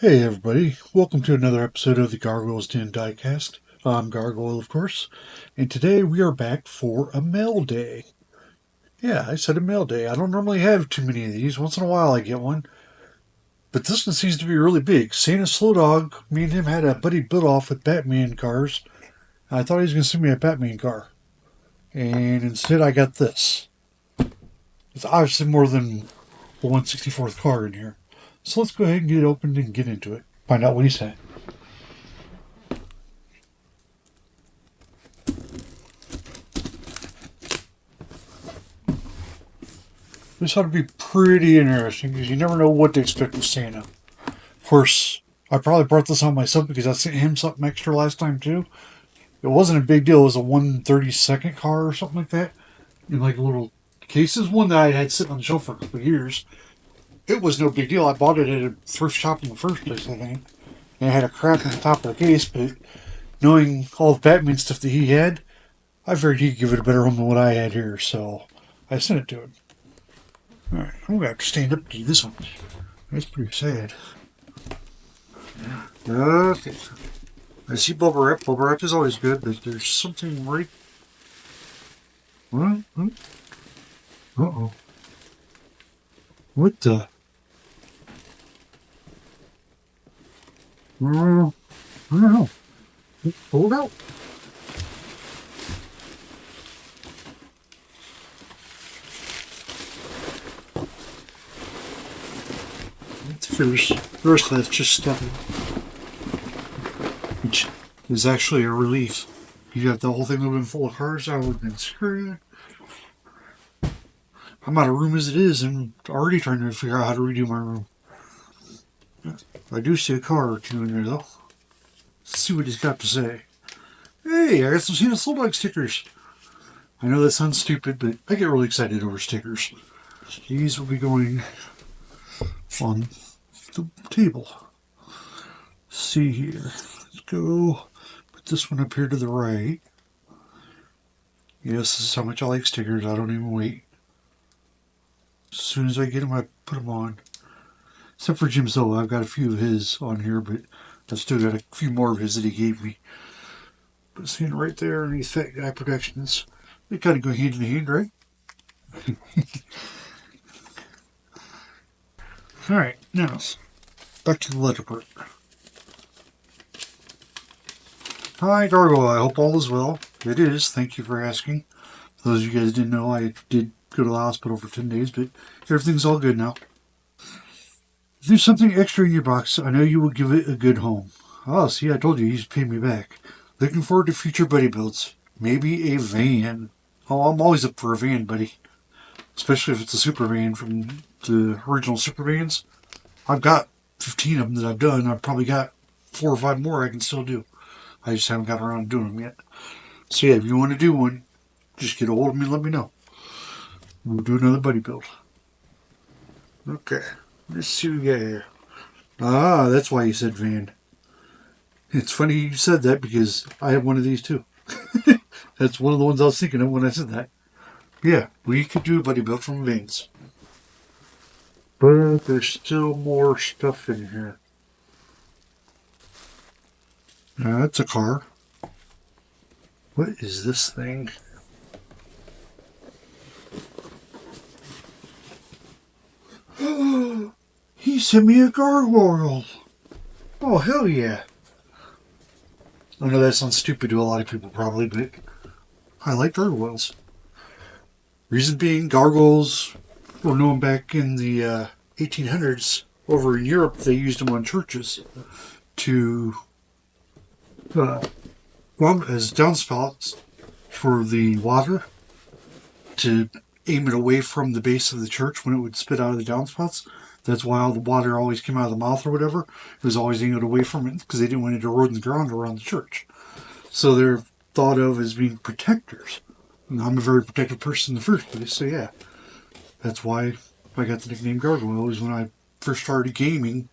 Hey everybody, welcome to another episode of the Gargoyles Den Diecast. I'm Gargoyle, of course, and today we are back for a mail day. Yeah, I said a mail day. I don't normally have too many of these. Once in a while I get one, but this one seems to be really big. Santa Slow Dog, me and him had a buddy build off with Batman cars. I thought he was going to send me a Batman car, and instead I got this. It's obviously more than the 164th car in here. So let's go ahead and get it opened and get into it. Find out what he said. This ought to be pretty interesting because you never know what to expect with Santa. Of course, I probably brought this on myself because I sent him something extra last time too. It wasn't a big deal. It was a 132nd car or something like that. In like a little case. This is one that I had sitting on the shelf for a couple of years. It was no big deal. I bought it at a thrift shop in the first place, I think. And it had a crack on the top of the case, but knowing all the Batman stuff that he had, I figured he'd give it a better home than what I had here, so I sent it to him. Alright, I'm gonna have to stand up to do this one. That's pretty sad. Okay. I see bubble wrap. Bubble wrap is always good, but there's something right. What? Uh-oh. What the? I don't know. Pull it out. First, that's just stepping, which is actually a relief. You have the whole thing moving full of cars, I would have been screwed. I'm out of room as it is, and already trying to figure out how to redo my room. I do see a car or two in there, though. Let's see what he's got to say. Hey, I got some Santa Slow Dog stickers. I know that sounds stupid, but I get really excited over stickers. These will be going on the table. Let's see here. Let's go put this one up here to the right. Yes, this is how much I like stickers. I don't even wait. As soon as I get them, I put them on. Except for Jim Zola. I've got a few of his on here, but I've still got a few more of his that he gave me. But seeing it right there underneath Fat Guy Productions, they kind of go hand in hand, right? Alright, now, back to the letter part. Hi, Gargoyle. I hope all is well. It is. Thank you for asking. For those of you guys didn't know, I did go to the hospital for 10 days, but everything's all good now. If there's something extra in your box, I know you will give it a good home. Oh, see, I told you he's paying me back. Looking forward to future buddy builds. Maybe a van. Oh, I'm always up for a van, buddy. Especially if it's a super van from the original super vans. I've got 15 of them that I've done. I've probably got 4 or 5 more I can still do. I just haven't got around to doing them yet. So yeah, if you want to do one, just get a hold of me and let me know. We'll do another buddy build. Okay, let's see what we got here. Ah, that's why you said van. It's funny you said that because I have one of these too. That's one of the ones I was thinking of when I said that. Yeah, we could do a buddy build from vans. But there's still more stuff in here. That's a car. What is this thing? He sent me a gargoyle. Oh, hell yeah. I know that sounds stupid to a lot of people probably, but I like gargoyles. Reason being, gargoyles were known back in the 1800s. Over in Europe, they used them on churches to as downspouts for the water to aim it away from the base of the church when it would spit out of the downspouts. That's why all the water always came out of the mouth or whatever. It was always aimed away from it because they didn't want it to erode the ground around the church. So they're thought of as being protectors. And I'm a very protective person in the first place, so yeah. That's why I got the nickname Gargoyle, is when I first started gaming.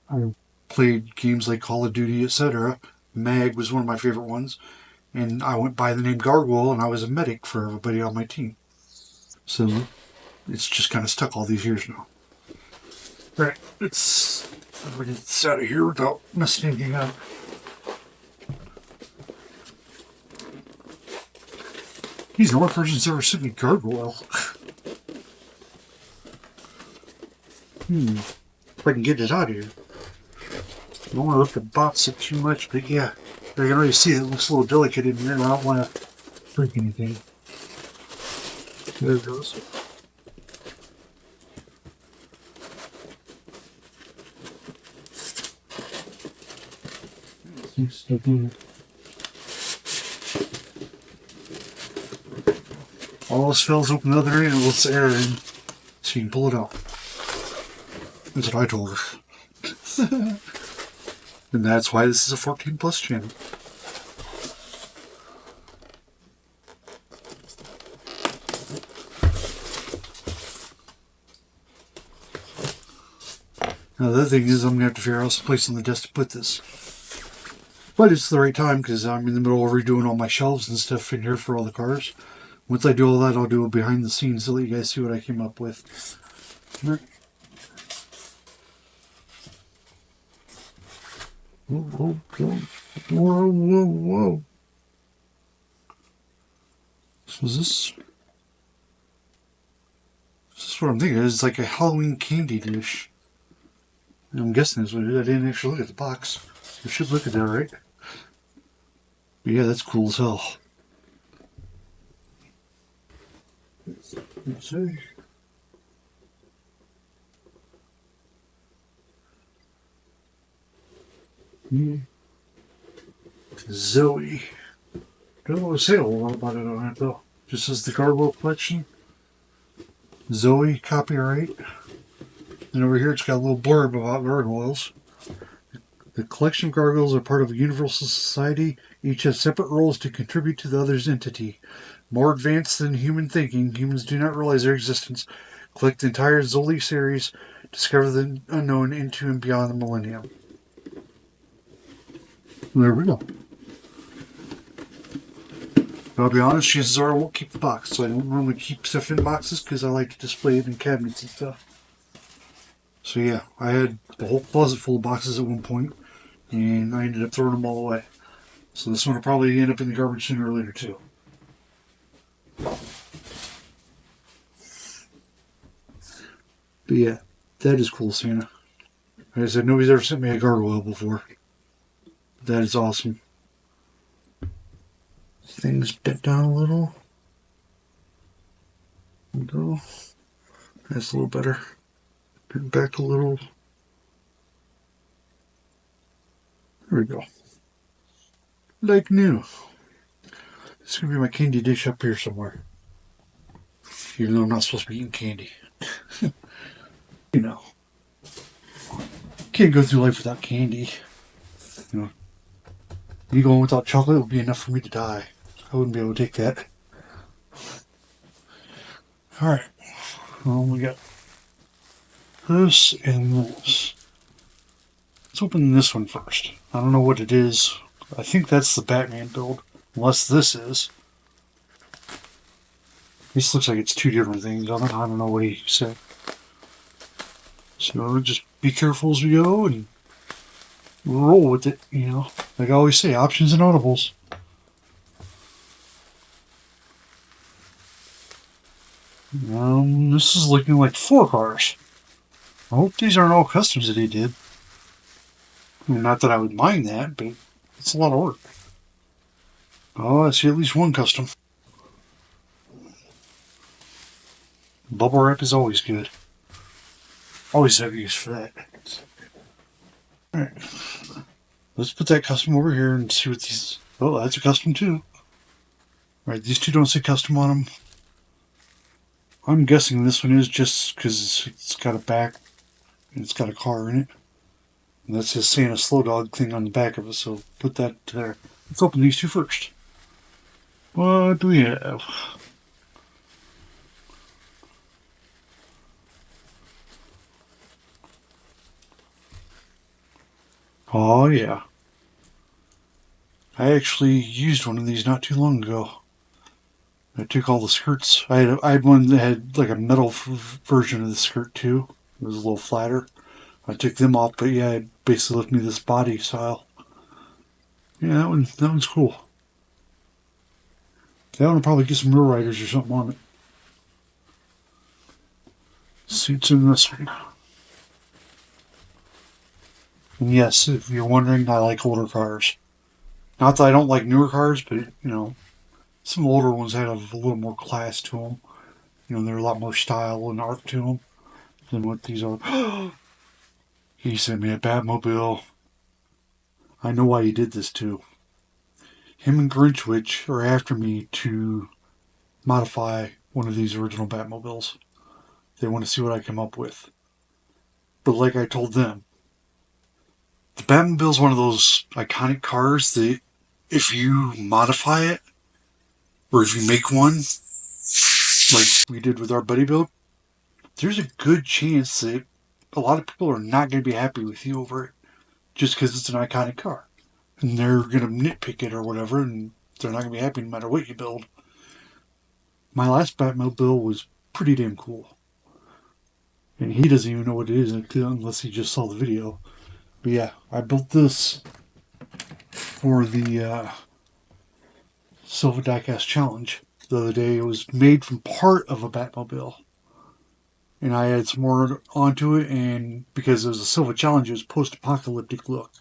I played games like Call of Duty, etc. Mag was one of my favorite ones. And I went by the name Gargoyle, and I was a medic for everybody on my team. So it's just kind of stuck all these years now. Right, let's get this out of here without messing anything up. He's the only person who's ever sent me gargoyle. If I can get it out of here. I don't want to lift the box up too much, but yeah. I can already see it looks a little delicate in here, and I don't want to break anything. There it goes. All else fails, open the other end and lets the air in so you can pull it out. That's what I told her. And that's why this is a 14 plus channel. Now the other thing is I'm going to have to figure out some place on the desk to put this. But it's the right time because I'm in the middle of redoing all my shelves and stuff in here for all the cars. Once I do all that, I'll do a behind the scenes to let you guys see what I came up with. Whoa, whoa, whoa, whoa, whoa. So is this what I'm thinking? It's like a Halloween candy dish. I'm guessing that's what it is. I didn't actually look at the box. You should look at that, right? But yeah, that's cool as hell. Let's see. Zoe. Don't want to say a whole lot about it on it though. Just says the gargoyle collection. Zoe, copyright. And over here it's got a little blurb about gargoyles. The collection of gargoyles are part of a universal society. Each has separate roles to contribute to the other's entity. More advanced than human thinking, humans do not realize their existence. Collect the entire Zoli series. Discover the unknown into and beyond the millennium. There we go. But I'll be honest, chances are I won't keep the box. So I don't normally keep stuff in boxes because I like to display it in cabinets and stuff. So yeah, I had the whole closet full of boxes at one point, and I ended up throwing them all away. So this one will probably end up in the garbage sooner or later too. But yeah, that is cool, Santa. Like I said, nobody's ever sent me a gargoyle before. That is awesome. Things bent down a little. There we go. That's a little better. Bent back a little. There we go. Like new. This is going to be my candy dish up here somewhere. Even though I'm not supposed to be eating candy. You know. Can't go through life without candy. You know. Me going without chocolate would be enough for me to die. I wouldn't be able to take that. Alright. Well, we got this and this. Let's open this one first. I don't know what it is. I think that's the Batman build. Unless this is. This looks like it's two different things on it. I don't know what he said. So just be careful as we go and roll with it, you know. Like I always say, options and audibles. This is looking like 4 cars. I hope these aren't all customs that he did. I mean, not that I would mind that, but it's a lot of work. Oh, I see at least one custom. Bubble wrap is always good. Always have use for that. Alright. Let's put that custom over here and see what these... Oh, that's a custom too. Alright, these two don't say custom on them. I'm guessing this one is just because it's got a back and it's got a car in it. And that's his Santa Slow Dog thing on the back of it, so put that there. Let's open these two first. What do we have? Oh yeah. I actually used one of these not too long ago. I took all the skirts. I had one that had like a metal version of the skirt too. It was a little flatter. I took them off, but yeah, it basically left me this body style. Yeah, that one's cool. That one will probably get some rear riders or something on it. Seats in this one. And yes, if you're wondering, I like older cars. Not that I don't like newer cars, but some older ones have a little more class to them. They're a lot more style and art to them than what these are. He sent me a Batmobile. I know why he did this too. Him and Grinchwich are after me to modify one of these original Batmobiles. They want to see what I come up with. But like I told them, the Batmobile is one of those iconic cars that if you modify it, or if you make one, like we did with our buddy build, there's a good chance that a lot of people are not going to be happy with you over it just because it's an iconic car. And they're going to nitpick it or whatever, and they're not going to be happy no matter what you build. My last Batmobile was pretty damn cool. And he doesn't even know what it is unless he just saw the video. But yeah, I built this for the Silver Diecast Challenge the other day. It was made from part of a Batmobile. And I added some more onto it, and because it was a Silver Challenge, it was post-apocalyptic look.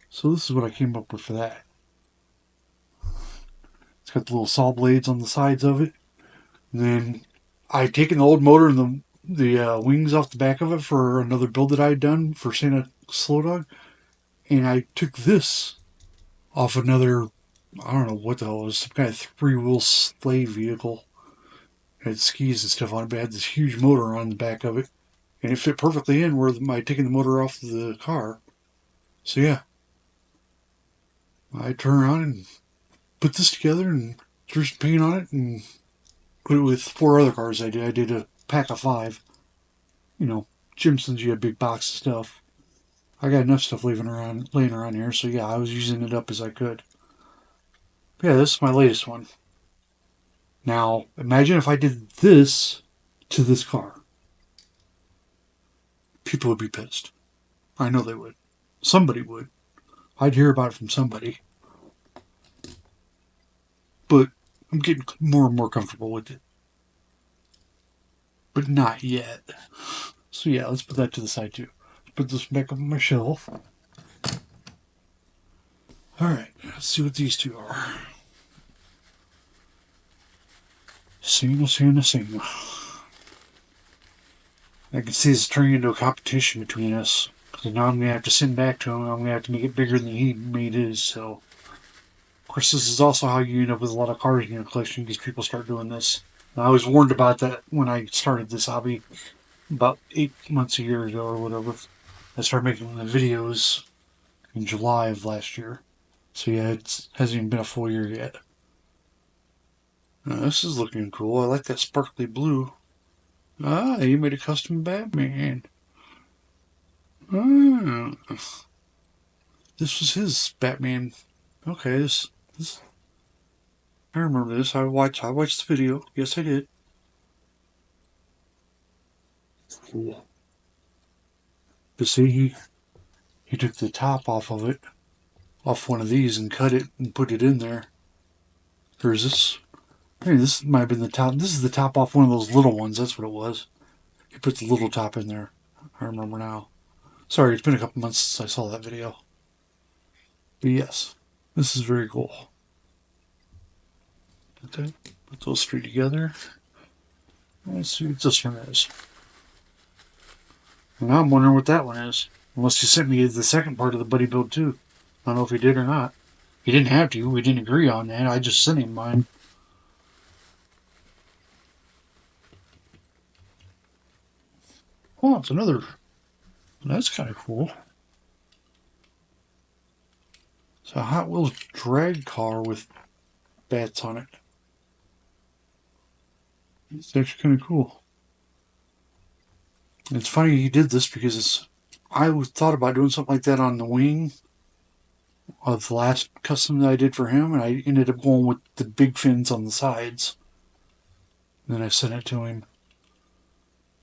So this is what I came up with for that. It's got the little saw blades on the sides of it. And then I'd taken the old motor and the wings off the back of it for another build that I had done for Santa Slow Dog. And I took this off another, I don't know what the hell it was, some kind of three-wheel sleigh vehicle. It had skis and stuff on it, but it had this huge motor on the back of it. And it fit perfectly in where I taking the motor off the car. So yeah, I turned around and put this together and threw some paint on it and put it with 4 other cars I did. I did a pack of 5. Jim sends you a big box of stuff. I got enough stuff laying around here, so yeah, I was using it up as I could. Yeah, this is my latest one. Now, imagine if I did this to this car. People would be pissed. I know they would. Somebody would. I'd hear about it from somebody. But I'm getting more and more comfortable with it. But not yet. So yeah, let's put that to the side too. Put this back up on my shelf. Alright, let's see what these two are. Santa. I can see this turning into a competition between us. Because now I'm going to have to send back to him. I'm going to have to make it bigger than he made his. So, of course, this is also how you end up with a lot of cars in your collection because people start doing this. And I was warned about that when I started this hobby about 8 months, a year ago or whatever. I started making the videos in July of last year. So yeah, it hasn't even been a full year yet. Now, this is looking cool. I like that sparkly blue. Ah, you made a custom Batman. Ah, this was his Batman. Okay, this. I remember this. I watched the video. Yes, I did. Cool. But see, he took the top off of it, off one of these, and cut it and put it in there. There's this. Hey, this might have been the top. This is the top off one of those little ones. That's what it was. He put the little top in there. I remember now. Sorry, it's been a couple months since I saw that video. But yes, this is very cool. Okay, put those 3 together. Let's see what this one is. And I'm wondering what that one is. Unless you sent me the second part of the buddy build too. I don't know if he did or not. He didn't have to. We didn't agree on that. I just sent him mine. Oh, it's another. That's kind of cool. It's a Hot Wheels drag car with bats on it. It's actually kind of cool. It's funny he did this because I thought about doing something like that on the wing of the last custom that I did for him, and I ended up going with the big fins on the sides. And then I sent it to him.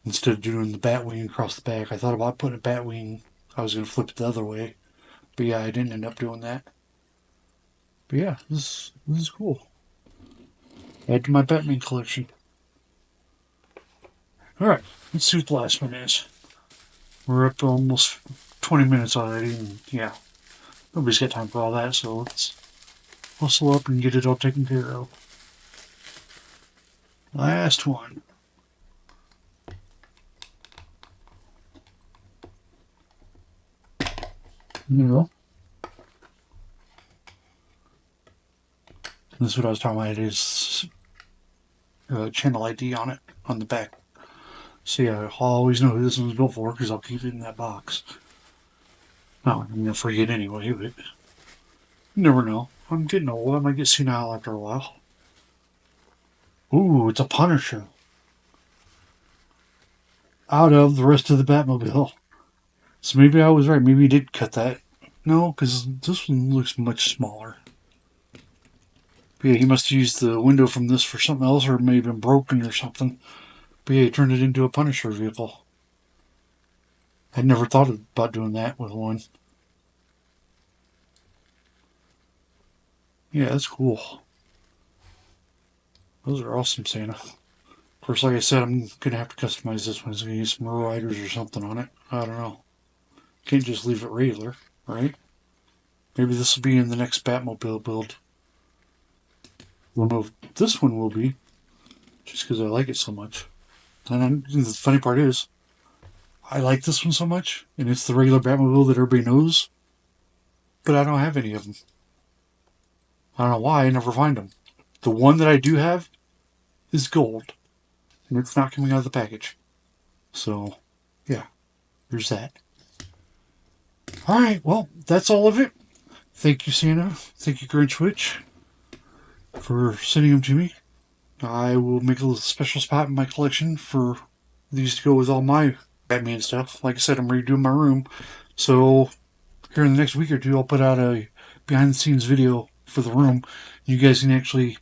instead of doing the bat wing across the back. I thought about putting a bat wing. I was going to flip it the other way. But yeah, I didn't end up doing that. But yeah, this is cool. Add to my Batman collection. Alright, let's see what the last one is. We're up to almost 20 minutes already, and yeah, nobody's got time for all that, so let's hustle up and get it all taken care of. Last one. No. This is what I was talking about. It is channel ID on it, on the back. So yeah, I'll always know who this one's built for because I'll keep it in that box. No, I'm going to forget anyway, but you never know. I'm getting old. I might get senile after a while. Ooh, it's a Punisher. Out of the rest of the Batmobile. So maybe I was right. Maybe he did cut that. No, because this one looks much smaller. But yeah, he must have used the window from this for something else, or it may have been broken or something. But yeah, he turned it into a Punisher vehicle. I'd never thought about doing that with one. Yeah, that's cool. Those are awesome, Santa. Of course, like I said, I'm going to have to customize this one. It's going to use some riders or something on it. I don't know. Can't just leave it regular, right? Maybe this will be in the next Batmobile build. I don't know if this one will be, just because I like it so much. And the funny part is, I like this one so much, and it's the regular Batmobile that everybody knows, but I don't have any of them. I don't know why, I never find them. The one that I do have is gold, and it's not coming out of the package. So, yeah, there's that. Alright, well, that's all of it. Thank you, Santa. Thank you, Grinch Witch, for sending them to me. I will make a little special spot in my collection for these to go with all my Batman stuff. Like I said, I'm redoing my room. So here in the next week or two, I'll put out a behind the scenes video for the room. You guys can actually,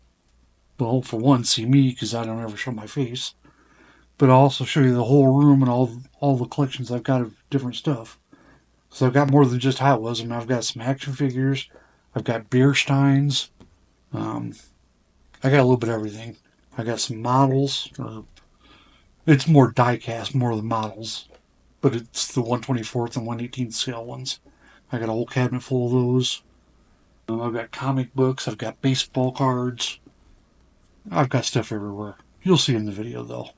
well, for one, see me because I don't ever show my face. But I'll also show you the whole room and all the collections I've got of different stuff. So I've got more than just Hot Wheels. I mean, I've got some action figures. I've got beer steins. I got a little bit of everything. I got some models. It's more diecast, more than models. But it's the 1/24th and 1/18th scale ones. I got a whole cabinet full of those. I've got comic books. I've got baseball cards. I've got stuff everywhere. You'll see in the video, though.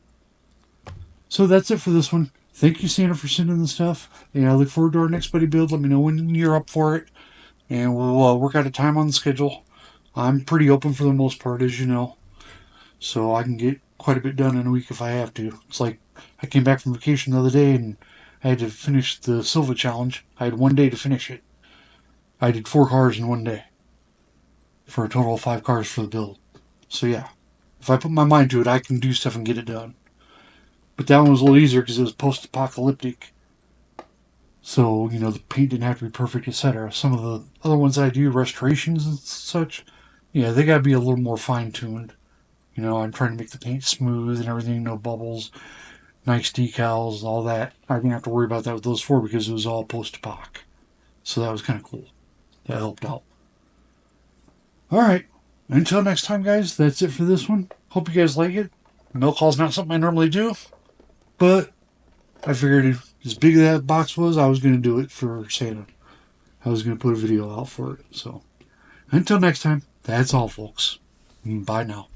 So that's it for this one. Thank you, Santa, for sending the stuff. And I look forward to our next buddy build. Let me know when you're up for it. And we'll work out a time on the schedule. I'm pretty open for the most part, as you know. So I can get quite a bit done in a week if I have to. It's like I came back from vacation the other day and I had to finish the Silva challenge. I had 1 day to finish it. I did 4 cars in 1 day for a total of 5 cars for the build. So yeah, if I put my mind to it, I can do stuff and get it done. But that one was a little easier because it was post-apocalyptic. So, you know, the paint didn't have to be perfect, etc. Some of the other ones I do, restorations and such, yeah, they got to be a little more fine-tuned. You know, I'm trying to make the paint smooth and everything, no bubbles, nice decals, all that. I didn't have to worry about that with those 4 because it was all post-apoc. So that was kind of cool. That helped out. Alright, until next time, guys, that's it for this one. Hope you guys like it. Milk haul's not something I normally do, but I figured as big as that box was, I was going to do it for Santa. I was going to put a video out for it. So until next time, that's all, folks. Bye now.